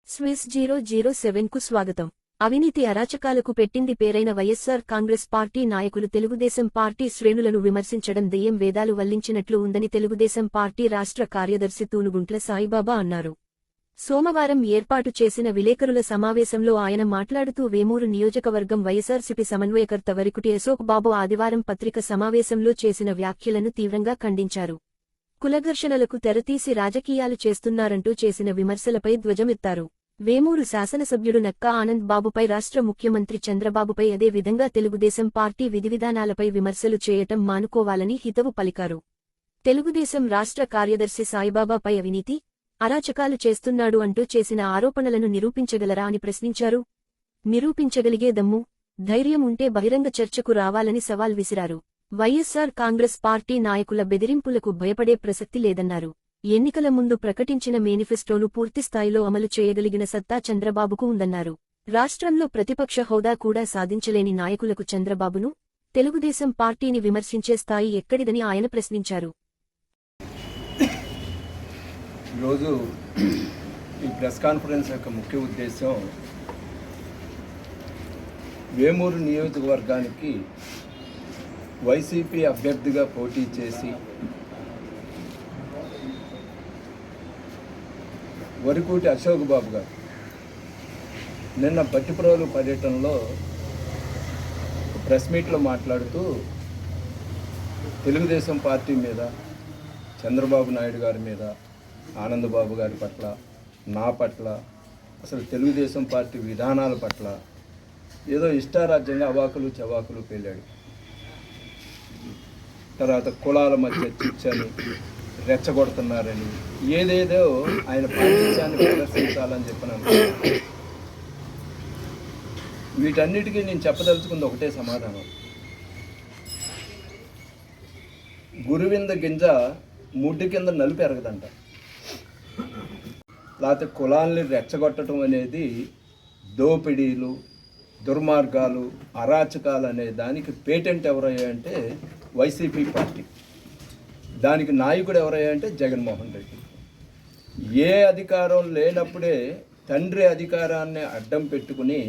Swiss 007కు స్వాగతం. అవినీతి అరాచకాలకు పెట్టింది పేరైన వైఎస్సార్ కాంగ్రెస్ పార్టీ నాయకులు తెలుగుదేశం పార్టీ శ్రేణులను విమర్శించడం దెయ్యం వేదాలు వల్లించినట్లు ఉందని తెలుగుదేశం పార్టీ రాష్ట్ర కార్యదర్శి తూనుగుంట్ల సాయిబాబా అన్నారు. సోమవారం ఏర్పాటు చేసిన విలేకరుల సమావేశంలో ఆయన మాట్లాడుతూ వేమూరు నియోజకవర్గం వైఎస్సార్సీపీ సమన్వయకర్త వరికుటి అశోక్ బాబు ఆదివారం పత్రిక సమావేశంలో చేసిన వ్యాఖ్యలను తీవ్రంగా ఖండించారు. కులఘర్షణలకు తెరతీసి రాజకీయాలు చేస్తున్నారంటూ చేసిన విమర్శలపై ధ్వజమెత్తారు. వేమూరు శాసనసభ్యుడు నక్కా ఆనంద్ బాబుపై రాష్ట్ర ముఖ్యమంత్రి చంద్రబాబుపై అదే విధంగా తెలుగుదేశం పార్టీ విధివిధానాలపై విమర్శలు చేయటం మానుకోవాలని హితవు పలికారు. తెలుగుదేశం రాష్ట్ర కార్యదర్శి సాయిబాబాపై అవినీతి, అరాచకాలు చేస్తున్నాడు అంటూ చేసిన ఆరోపణలను నిరూపించగలరా అని ప్రశ్నించారు. నిరూపించగలిగే దమ్ము, ధైర్యం ఉంటే బహిరంగ చర్చకు రావాలని సవాల్ విసిరారు. వైఎస్సార్ కాంగ్రెస్ పార్టీ నాయకుల బెదిరింపులకు భయపడే ప్రసక్తి లేదన్నారు. ఎన్నికల ముందు ప్రకటించిన మేనిఫెస్టోను పూర్తిస్థాయిలో అమలు చేయగలిగిన సత్తా చంద్రబాబుకు ఉందన్నారు. రాష్ట్రంలో ప్రతిపక్ష హోదా కూడా సాధించలేని నాయకులకు చంద్రబాబును, తెలుగుదేశం పార్టీని విమర్శించే స్థాయి ఎక్కడిదని ఆయన ప్రశ్నించారు. ఈరోజు ఈ ప్రెస్ కాన్ఫరెన్స్ యొక్క ముఖ్య ఉద్దేశం వేమూరు నియోజకవర్గానికి వైసీపీ అభ్యర్థిగా పోటీ చేసి వరికుటి అశోక్ బాబు గారు నిన్న బట్టిప్రోలు పర్యటనలో ప్రెస్ మీట్లో మాట్లాడుతూ తెలుగుదేశం పార్టీ మీద, చంద్రబాబు నాయుడు గారి మీద, ఆనందబాబు గారి పట్ల, నా పట్ల, అసలు తెలుగుదేశం పార్టీ విధానాల పట్ల ఏదో ఇష్టారాజ్యంగా అవాకులు చవాకులు పేలాడు. తర్వాత కులాల మధ్య చిచ్చని రెచ్చగొడుతున్నారని ఏదేదో ఆయన పాటించాన్ని ప్రదర్శించాలని చెప్పినాను. వీటన్నిటికీ నేను చెప్పదలుచుకుంది ఒకటే సమాధానం. గురువింద గింజ ముడ్డి కింద నలుపు ఎరగదంట. లేకపోతే కులాల్ని రెచ్చగొట్టడం అనేది దోపిడీలు, దుర్మార్గాలు, అరాచకాలు అనే దానికి పేటెంట్ ఎవరయ్యా అంటే వైసీపీ పార్టీ. దానికి నాయకుడు ఎవరయ్యా అంటే జగన్మోహన్ రెడ్డి. ఏ అధికారం లేనప్పుడే తండ్రి అధికారాన్ని అడ్డం పెట్టుకుని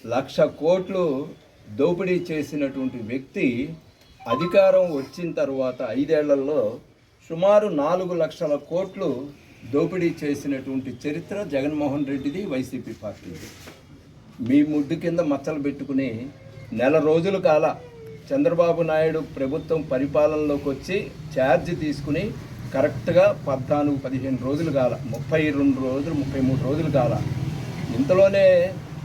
1,00,000 కోట్లు దోపిడీ చేసినటువంటి వ్యక్తి అధికారం వచ్చిన తర్వాత 5 ఏళ్లలో సుమారు 4 లక్షల కోట్లు దోపిడీ చేసినటువంటి చరిత్ర జగన్మోహన్ రెడ్డిది, వైసీపీ పార్టీది. మీ ముడ్డు కింద మచ్చలు పెట్టుకుని నెల రోజుల కాల చంద్రబాబు నాయుడు ప్రభుత్వం పరిపాలనలోకి వచ్చి ఛార్జ్ తీసుకుని కరెక్ట్గా 14-15 రోజులు కాల, 32 రోజులు 33 రోజులు కాల. ఇంతలోనే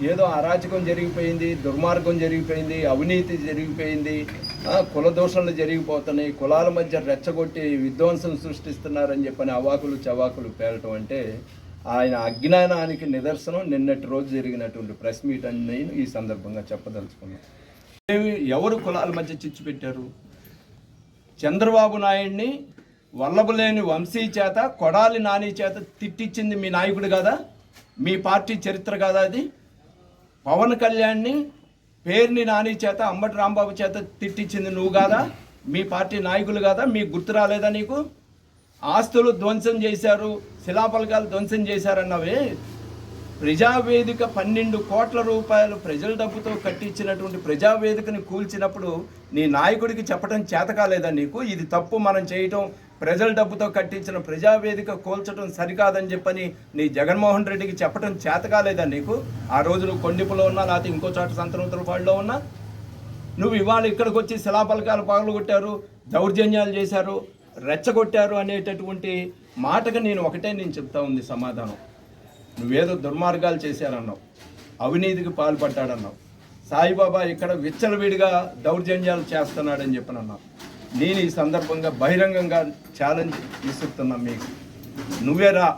ఏదో అరాచకం జరిగిపోయింది, దుర్మార్గం జరిగిపోయింది, అవినీతి జరిగిపోయింది, కుల దోషణలు జరిగిపోతున్నాయి, కులాల మధ్య రెచ్చగొట్టి విధ్వంసం సృష్టిస్తున్నారని చెప్పని అవాకులు చవాకులు పేలటం అంటే ఆయన అజ్ఞానానికి నిదర్శనం నిన్నటి రోజు జరిగినటువంటి ప్రెస్ మీట్ అని నేను ఈ సందర్భంగా చెప్పదలుచుకున్నాను. ఎవరు కులాల మధ్య చిచ్చు పెట్టారు? చంద్రబాబు నాయుడిని వల్లభలేని వంశీ చేత, కొడాలి నాని చేత తిట్టించింది మీ నాయకుడు కాదా? మీ పార్టీ చరిత్ర కాదా అది? పవన్ కళ్యాణ్ని పేర్ని నాని చేత, అంబటి రాంబాబు చేత తిట్టించింది నువ్వు కాదా? మీ పార్టీ నాయకులు కాదా? మీకు గుర్తు రాలేదా నీకు? ఆస్తులు ధ్వంసం చేశారు, శిలాఫలకాలు ధ్వంసం చేశారన్నవే. ప్రజావేదిక 12 కోట్ల రూపాయలు ప్రజల డబ్బుతో కట్టించినటువంటి ప్రజావేదికని కూల్చినప్పుడు నీ నాయకుడికి చెప్పడం చేత కాలేదా నీకు? ఇది తప్పు, మనం చేయటం, ప్రజల డబ్బుతో కట్టించిన ప్రజావేదిక కూల్చడం సరికాదని చెప్పని నీ జగన్మోహన్ రెడ్డికి చెప్పడం చేత కాలేదా నీకు? ఆ రోజు నువ్వు కొండిపులో ఉన్నా, లేకపోతే ఇంకో చోట సంతనూతలపాడులో ఉన్నా, నువ్వు ఇవాళ ఇక్కడికి వచ్చి శిలాఫలకాలు పగలగొట్టారు, దౌర్జన్యాలు చేశారు, రెచ్చగొట్టారు అనేటటువంటి మాటగా నేను చెప్తా ఉంది సమాధానం. నువ్వేదో దుర్మార్గాలు చేశారన్నావు, అవినీతికి పాల్పడ్డాడన్నావు, సాయిబాబా ఇక్కడ విచ్చలవిడిగా దౌర్జన్యాలు చేస్తున్నాడని చెప్పనన్నావు. నేను ఈ సందర్భంగా బహిరంగంగా ఛాలెంజ్ విసురుతున్నా మీకు. నువ్వే రా,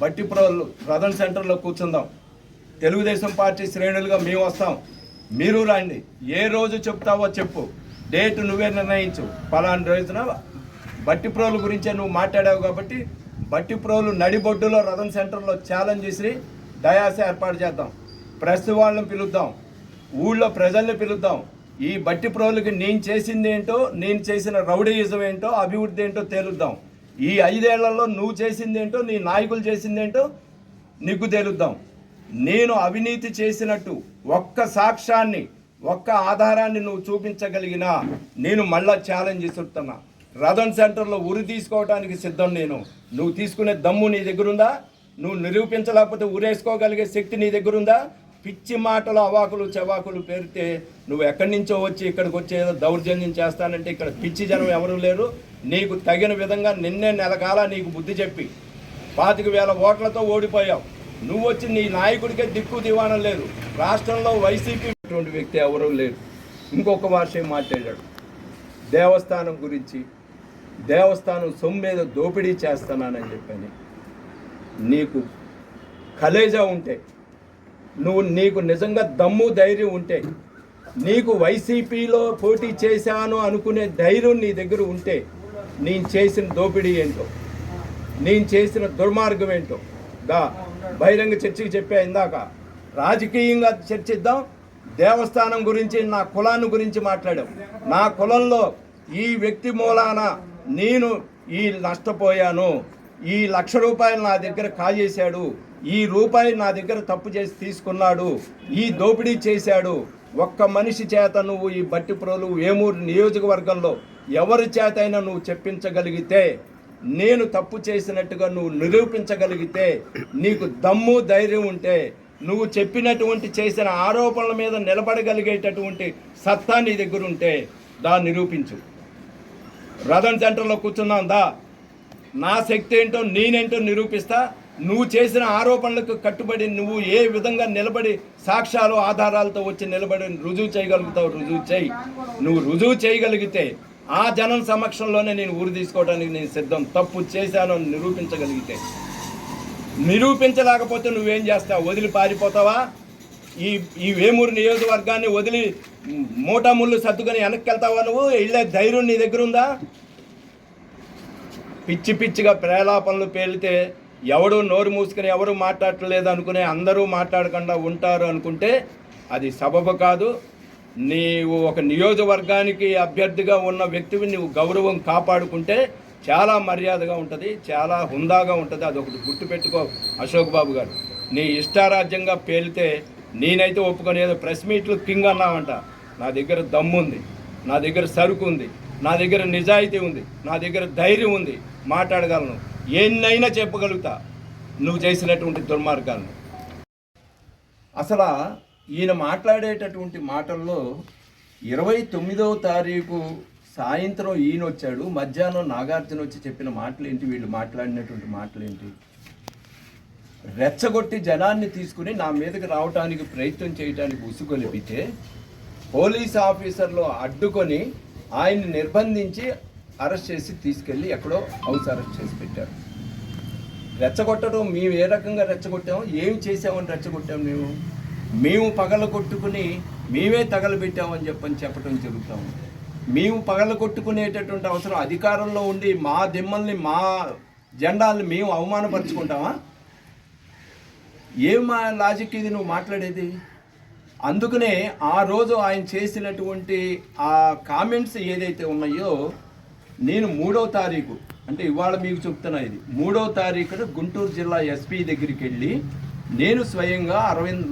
బట్టిప్రోలు ప్రధాన సెంటర్లో కూర్చుందాం, తెలుగుదేశం పార్టీ శ్రేణులుగా మేము వస్తాం, మీరు రండి. ఏ రోజు చెప్తావో చెప్పు, డేట్ నువ్వే నిర్ణయించు. పలానా రోజున బట్టిప్రోలు గురించే నువ్వు మాట్లాడావు కాబట్టి బట్టిప్రోలు నడిబొడ్డులో రథం సెంటర్లో ఛాలెంజ్ చేసి డయాస్ ఏర్పాటు చేద్దాం, ప్రెస్ వాళ్ళని పిలుద్దాం, ఊళ్ళో ప్రజల్ని పిలుద్దాం. ఈ బట్టిప్రోలుకి నేను చేసింది ఏంటో, నేను చేసిన రౌడీయిజం ఏంటో, అభివృద్ధి ఏంటో తేలుద్దాం. ఈ 5 ఏళ్లలో నువ్వు చేసింది ఏంటో, నీ నాయకులు చేసింది ఏంటో నిగ్గు తేలుద్దాం. నేను అవినీతి చేసినట్టు ఒక్క సాక్ష్యాన్ని, ఒక్క ఆధారాన్ని నువ్వు చూపించగలిగినా నేను మళ్ళా ఛాలెంజ్ చేస్తున్నా. రథన్ సెంటర్లో ఉరి తీసుకోవడానికి సిద్ధం నేను. నువ్వు తీసుకునే దమ్ము నీ దగ్గరుందా? నువ్వు నిరూపించలేకపోతే ఉరేసుకోగలిగే శక్తి నీ దగ్గరుందా? పిచ్చి మాటలు, అవాకులు చెవాకులు పేరితే నువ్వు ఎక్కడి నుంచో వచ్చి ఇక్కడికి వచ్చి ఏదో దౌర్జన్యం చేస్తానంటే ఇక్కడ పిచ్చి జనం ఎవరు లేరు. నీకు తగిన విధంగా నిన్నే నెలకాల నీకు బుద్ధి చెప్పి 25,000 ఓట్లతో ఓడిపోయావు. నువ్వు వచ్చి నీ నాయకుడికే దిక్కు దివాణం లేదు. రాష్ట్రంలో వైసీపీ అటువంటి వ్యక్తి ఎవరూ లేరు. ఇంకొక విషయం మాట్లాడాడు దేవస్థానం గురించి. దేవస్థానం సొమ్ము మీద దోపిడీ చేస్తున్నానని చెప్పని. నీకు కలేజా ఉంటే, నీకు నిజంగా దమ్ము ధైర్యం ఉంటే, నీకు వైసీపీలో పోటీ చేశాను అనుకునే ధైర్యం నీ దగ్గర ఉంటే, నేను చేసిన దోపిడీ ఏంటో, నేను చేసిన దుర్మార్గం ఏంటో బహిరంగ చర్చకి చెప్పా. ఇందాక రాజకీయంగా చర్చిద్దాం, దేవస్థానం గురించి, నా కులాన్ని గురించి మాట్లాడాం. నా కులంలో ఈ వ్యక్తి మూలాన నేను ఈ నష్టపోయాను, ఈ ₹1,00,000 నా దగ్గర కాజేశాడు, ఈ రూపాయి నా దగ్గర తప్పు చేసి తీసుకున్నాడు, ఈ దోపిడీ చేశాడు. ఒక్క మనిషి చేత నువ్వు ఈ బట్టిప్రోలు వేమూరు నియోజకవర్గంలో ఎవరి చేత అయినా నువ్వు చెప్పించగలిగితే, నేను తప్పు చేసినట్టుగా నువ్వు నిరూపించగలిగితే, నీకు దమ్ము ధైర్యం ఉంటే, నువ్వు చెప్పినటువంటి చేసిన ఆరోపణల మీద నిలబడగలిగేటటువంటి సత్తా నీ దగ్గర ఉంటే దాన్ని నిరూపించు. రథన్ సెంటర్లో కూర్చున్నాం దా, నా శక్తి ఏంటో నేనేంటో నిరూపిస్తా. నువ్వు చేసిన ఆరోపణలకు కట్టుబడి నువ్వు ఏ విధంగా నిలబడి సాక్ష్యాలు ఆధారాలతో వచ్చి నిలబడి రుజువు చేయగలుగుతావు, రుజువు చేయి. నువ్వు రుజువు చేయగలిగితే ఆ జనం సమక్షంలోనే నేను ఊరు తీసుకోవడానికి నేను సిద్ధం. తప్పు చేశాను అని నిరూపించగలిగితే. నిరూపించలేకపోతే నువ్వేం చేస్తావు? వదిలి పారిపోతావా? ఈ వేమూరు నియోజకవర్గాన్ని వదిలి మూటముళ్ళు సర్దుకొని వెనక్కి వెళ్తావా? నువ్వు వెళ్ళే ధైర్యం నీ దగ్గర ఉందా? పిచ్చి పిచ్చిగా ప్రేలాపనలు పేలితే ఎవడు నోరు మూసుకుని ఎవరు మాట్లాడలేదు అనుకునే అందరూ మాట్లాడకుండా ఉంటారు అనుకుంటే అది సబబు కాదు. నీవు ఒక నియోజకవర్గానికి అభ్యర్థిగా ఉన్న వ్యక్తివి నువ్వు గౌరవం కాపాడుకుంటే చాలా మర్యాదగా ఉంటుంది, చాలా హుందాగా ఉంటుంది. అదొకటి గుర్తుపెట్టుకో అశోక్ బాబు గారు. నీ ఇష్టారాజ్యంగా పేలితే నేనైతే ఒప్పుకునేది. ప్రెస్ మీట్లు కింగ్ అన్నావంట. నా దగ్గర దమ్ముంది, నా దగ్గర సరుకు ఉంది, నా దగ్గర నిజాయితీ ఉంది, నా దగ్గర ధైర్యం ఉంది, మాట్లాడగలను, ఎన్నైనా చెప్పగలుగుతా నువ్వు చేసినటువంటి దుర్మార్గాలను. అసలు ఈయన మాట్లాడేటటువంటి మాటల్లో 29వ తారీఖు సాయంత్రం ఈయన వచ్చాడు, మధ్యాహ్నం నాగార్జున వచ్చి చెప్పిన మాటలు ఏంటి, వీళ్ళు మాట్లాడినటువంటి మాటలు ఏంటి? రెచ్చగొట్టి జనాన్ని తీసుకుని నా మీదకి రావడానికి ప్రయత్నం చేయడానికి ఉసుగొలిపితే పోలీస్ ఆఫీసర్లు అడ్డుకొని ఆయన్ని నిర్బంధించి అరెస్ట్ చేసి తీసుకెళ్ళి ఎక్కడో హౌస్ అరెస్ట్ చేసి పెట్టారు. రెచ్చగొట్టడం మేము ఏ రకంగా రెచ్చగొట్టాము, ఏమి చేసామని రెచ్చగొట్టాము? మేము పగల కొట్టుకుని మేమే తగలబెట్టామని చెప్పడం జరుగుతాము. మేము పగల కొట్టుకునేటటువంటి అవసరం అధికారంలో ఉండి మా దిమ్మల్ని, మా జెండాల్ని మేము అవమానపరుచుకుంటామా? ఏం లాజిక్ ఇది నువ్వు మాట్లాడేది? అందుకనే ఆ రోజు ఆయన చేసినటువంటి ఆ కామెంట్స్ ఏదైతే ఉన్నాయో, నేను 3వ తారీఖు అంటే ఇవాళ మీకు చెప్తున్నా, ఇది 3వ తారీఖున గుంటూరు జిల్లా ఎస్పీ దగ్గరికి వెళ్ళి నేను స్వయంగా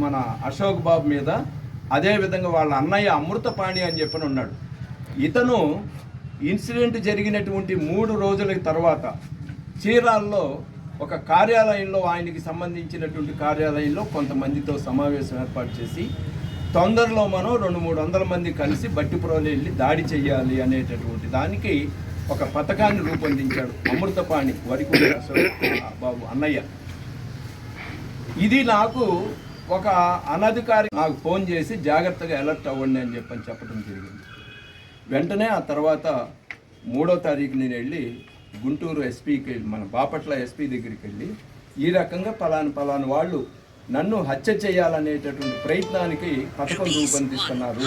మన అశోక్ బాబు మీద, అదేవిధంగా వాళ్ళ అన్నయ్య అమృతపాణి అని చెప్పని ఉన్నాడు, ఇతను ఇన్సిడెంట్ జరిగినటువంటి 3 రోజుల తర్వాత చీరాల్లో ఒక కార్యాలయంలో, ఆయనకి సంబంధించినటువంటి కార్యాలయంలో కొంతమందితో సమావేశం ఏర్పాటు చేసి తొందరలో మనం 200-300 మంది కలిసి బట్టిప్రోలు వెళ్ళి దాడి చెయ్యాలి అనేటటువంటి దానికి ఒక పథకాన్ని రూపొందించాడు అమృతపాణి వరికూడి అశోక్ బాబు అన్నయ్య. ఇది నాకు ఒక అనధికారి నాకు ఫోన్ చేసి జాగ్రత్తగా అలర్ట్ అవ్వండి అని చెప్పడం జరిగింది. వెంటనే ఆ తర్వాత 3వ తారీఖు నేను వెళ్ళి గుంటూరు ఎస్పీకి, మన బాపట్ల ఎస్పీ దగ్గరికి వెళ్ళి ఈ రకంగా పలాను వాళ్ళు నన్ను హత్య చేయాలనేటటువంటి ప్రయత్నానికి పథకం రూపొందిస్తున్నారు,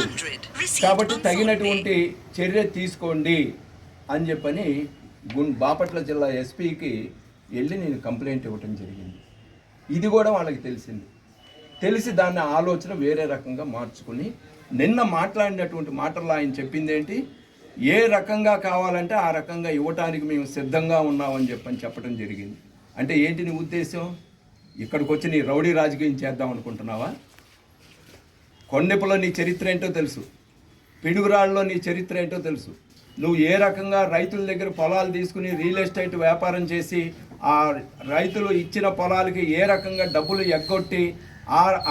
కాబట్టి తగినటువంటి చర్య తీసుకోండి అని చెప్పని బాపట్ల జిల్లా ఎస్పీకి వెళ్ళి నేను కంప్లైంట్ ఇవ్వటం జరిగింది. ఇది కూడా వాళ్ళకి తెలిసి దాన్ని ఆలోచన వేరే రకంగా మార్చుకుని నిన్న మాట్లాడినటువంటి మాటల్లో ఆయన చెప్పింది ఏంటి, ఏ రకంగా కావాలంటే ఆ రకంగా ఇవ్వటానికి మేము సిద్ధంగా ఉన్నామని చెప్పడం జరిగింది. అంటే ఏంటి నీ ఉద్దేశం? ఇక్కడికి వచ్చి నీ రౌడీ రాజకీయం చేద్దాం అనుకుంటున్నావా? కొండెపులో నీ చరిత్ర ఏంటో తెలుసు, పిడుగురాళ్ళలో నీ చరిత్ర ఏంటో తెలుసు. నువ్వు ఏ రకంగా రైతుల దగ్గర పొలాలు తీసుకుని రియల్ ఎస్టేట్ వ్యాపారం చేసి ఆ రైతులు ఇచ్చిన పొలాలకి ఏ రకంగా డబ్బులు ఎగ్గొట్టి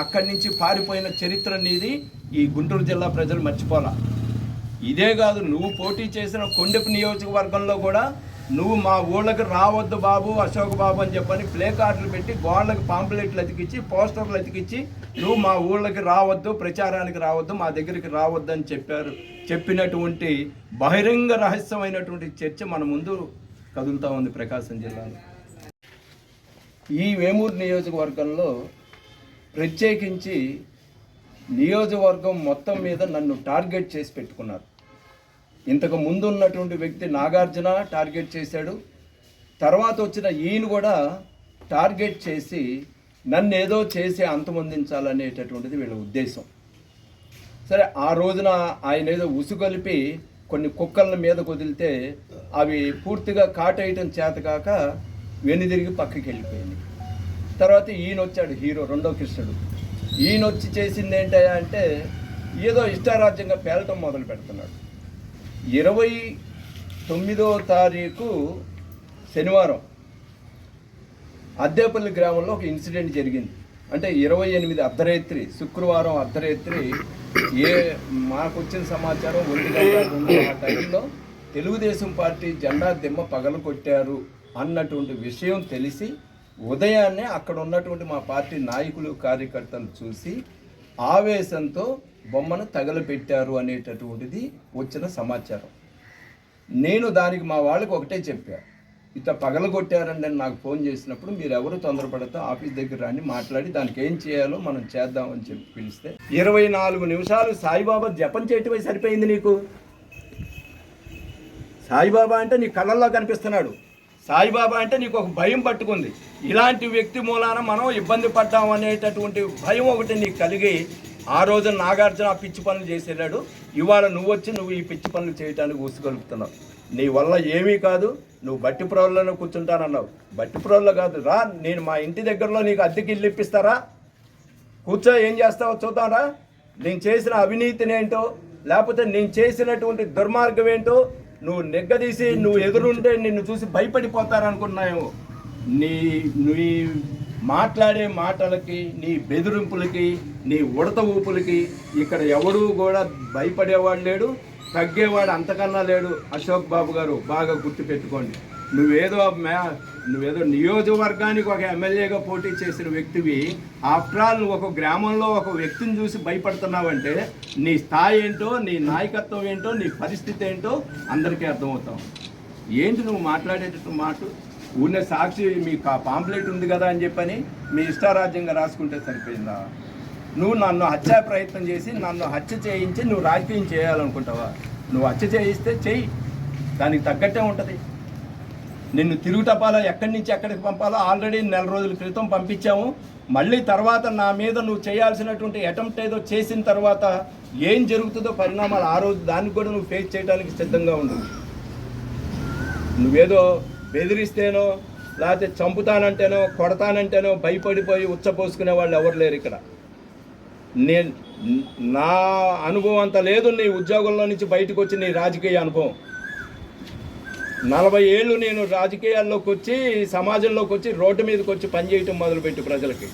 అక్కడి నుంచి పారిపోయిన చరిత్ర నీది ఈ గుంటూరు జిల్లా ప్రజలు మర్చిపోలా. ఇదే కాదు, నువ్వు పోటీ చేసిన కొండెపు నియోజకవర్గంలో కూడా నువ్వు మా ఊళ్ళకి రావద్దు బాబు, అశోక్ బాబు అని చెప్పని ప్లే కార్డులు పెట్టి గోళ్ళకి పాంప్లెట్లు అతికిచ్చి పోస్టర్లు అతికిచ్చి నువ్వు మా ఊళ్ళకి రావద్దు, ప్రచారానికి రావద్దు, మా దగ్గరికి రావద్దు అని చెప్పినటువంటి బహిరంగ రహస్యమైనటువంటి చర్చ మన ముందు కదులుతూ ఉంది ప్రకాశం జిల్లాలో. ఈ వేమూరు నియోజకవర్గంలో ప్రత్యేకించి నియోజకవర్గం మొత్తం మీద నన్ను టార్గెట్ చేసి పెట్టుకున్నారు. ఇంతకు ముందు ఉన్నటువంటి వ్యక్తి నాగార్జున టార్గెట్ చేశాడు, తర్వాత వచ్చిన ఈయన కూడా టార్గెట్ చేసి నన్ను ఏదో చేసి అంతమొందించాలనేటటువంటిది వీళ్ళ ఉద్దేశం. సరే, ఆ రోజున ఆయన ఏదో ఉసుగొలిపి కొన్ని కుక్కల మీద వదిలితే అవి పూర్తిగా కాటేయటం చేతకాక వెనుదిరిగి పక్కకి వెళ్ళిపోయింది. తర్వాత ఈయన వచ్చాడు, హీరో రెండో కృష్ణుడు. ఈయన వచ్చి చేసింది ఏంటయ్యా అంటే ఏదో ఇష్టారాజ్యంగా పేలటం మొదలు పెడుతున్నాడు. 29వ తారీఖు శనివారం అద్దేపల్లి గ్రామంలో ఒక ఇన్సిడెంట్ జరిగింది. అంటే 28 అర్ధరాత్రి, శుక్రవారం అర్ధరాత్రి మాకు వచ్చిన సమాచారం 1 ఆ టైంలో తెలుగుదేశం పార్టీ జెండా దిమ్మ పగలు కొట్టారు అన్నటువంటి విషయం తెలిసి ఉదయాన్నే అక్కడ ఉన్నటువంటి మా పార్టీ నాయకులు కార్యకర్తలు చూసి ఆవేశంతో బొమ్మను తగలపెట్టారు అనేటటువంటిది వచ్చిన సమాచారం. నేను దానికి మా వాళ్ళకి ఒకటే చెప్పా, ఇట్లా పగలగొట్టారండి అని నాకు ఫోన్ చేసినప్పుడు మీరు ఎవరు తొందరపడతా ఆఫీస్ దగ్గర రాని మాట్లాడి దానికి ఏం చేయాలో మనం చేద్దామని చెప్పి పిలిస్తే 24 నిమిషాలు సాయిబాబా జపం చేయటమే సరిపోయింది నీకు. సాయిబాబా అంటే నీ కళ్ళల్లో కనిపిస్తున్నాడు, సాయిబాబా అంటే నీకు ఒక భయం పట్టుకుంది. ఇలాంటి వ్యక్తి మూలాన మనం ఇబ్బంది పడ్డాం అనేటటువంటి భయం ఒకటి నీకు కలిగి ఆ రోజు నాగార్జున ఆ పిచ్చి పనులు చేసేలాడు. ఇవాళ నువ్వు ఈ పిచ్చి పనులు చేయడానికి ఊసుగలుగుతున్నావు. నీ వల్ల ఏమీ కాదు, నువ్వు బట్టిప్రోళ్ళలో కూర్చుంటానన్నావు. బట్టిప్రోళ్ళలో కాదు, రా, నేను మా ఇంటి దగ్గరలో నీకు అద్దెకి ఇల్లు ఇప్పిస్తారా, కూర్చో, ఏం చేస్తావో చూద్దాంరా. నేను చేసిన అవినీతిని ఏంటో, లేకపోతే నేను చేసినటువంటి దుర్మార్గం ఏంటో నువ్వు నెగ్గదీసి నువ్వు ఎదురుంటే నిన్ను చూసి భయపడిపోతారనుకున్నావు. నీ మాట్లాడే మాటలకి, నీ బెదిరింపులకి, నీ ఉడత ఊపులకి ఇక్కడ ఎవడూ కూడా భయపడేవాడు లేడు, తగ్గేవాడు అంతకన్నా లేడు. అశోక్ బాబు గారు బాగా గుర్తుపెట్టుకోండి. నువ్వేదో నియోజకవర్గానికి ఒక ఎమ్మెల్యేగా పోటీ చేసిన వ్యక్తివి, ఆఫ్టర్ ఆల్ నువ్వు ఒక గ్రామంలో ఒక వ్యక్తిని చూసి భయపడుతున్నావంటే నీ స్థాయి ఏంటో, నీ నాయకత్వం ఏంటో, నీ పరిస్థితి ఏంటో అందరికీ అర్థమవుతాం. ఏంటి నువ్వు మాట్లాడేటట్టు మాట? ఊరినే సాక్షి మీ పాంప్లెట్ ఉంది కదా అని చెప్పని మీ ఇష్టారాజ్యంగా రాసుకుంటే సరిపోయిందా? నువ్వు నన్ను హత్యా ప్రయత్నం చేసి నన్ను హత్య చేయించి నువ్వు రాజకీయం చేయాలనుకుంటావా? నువ్వు హత్య చేయిస్తే చెయ్యి, దానికి తగ్గట్టే ఉంటుంది. నిన్ను తిరుగుటపాలో ఎక్కడి నుంచి ఎక్కడికి పంపాలో ఆల్రెడీ 4 రోజుల క్రితం పంపించాము. మళ్ళీ తర్వాత నా మీద నువ్వు చేయాల్సినటువంటి అటెంప్ట్ ఏదో చేసిన తర్వాత ఏం జరుగుతుందో పరిణామాలు ఆ రోజు దానికి కూడా నువ్వు ఫేస్ చేయడానికి సిద్ధంగా ఉండు. నువ్వేదో బెదిరిస్తేనో లేకపోతే చంపుతానంటేనో కొడతానంటేనో భయపడిపోయి ఉచ్చపోసుకునే వాళ్ళు ఎవరు లేరు ఇక్కడ. నా అనుభవం అంత లేదు నీ ఉద్యోగంలో నుంచి బయటకు వచ్చి నీ రాజకీయ అనుభవం. 40 ఏళ్ళు నేను రాజకీయాల్లోకి వచ్చి, సమాజంలోకి వచ్చి, రోడ్డు మీదకి వచ్చి పనిచేయటం మొదలుపెట్టి ప్రజలకి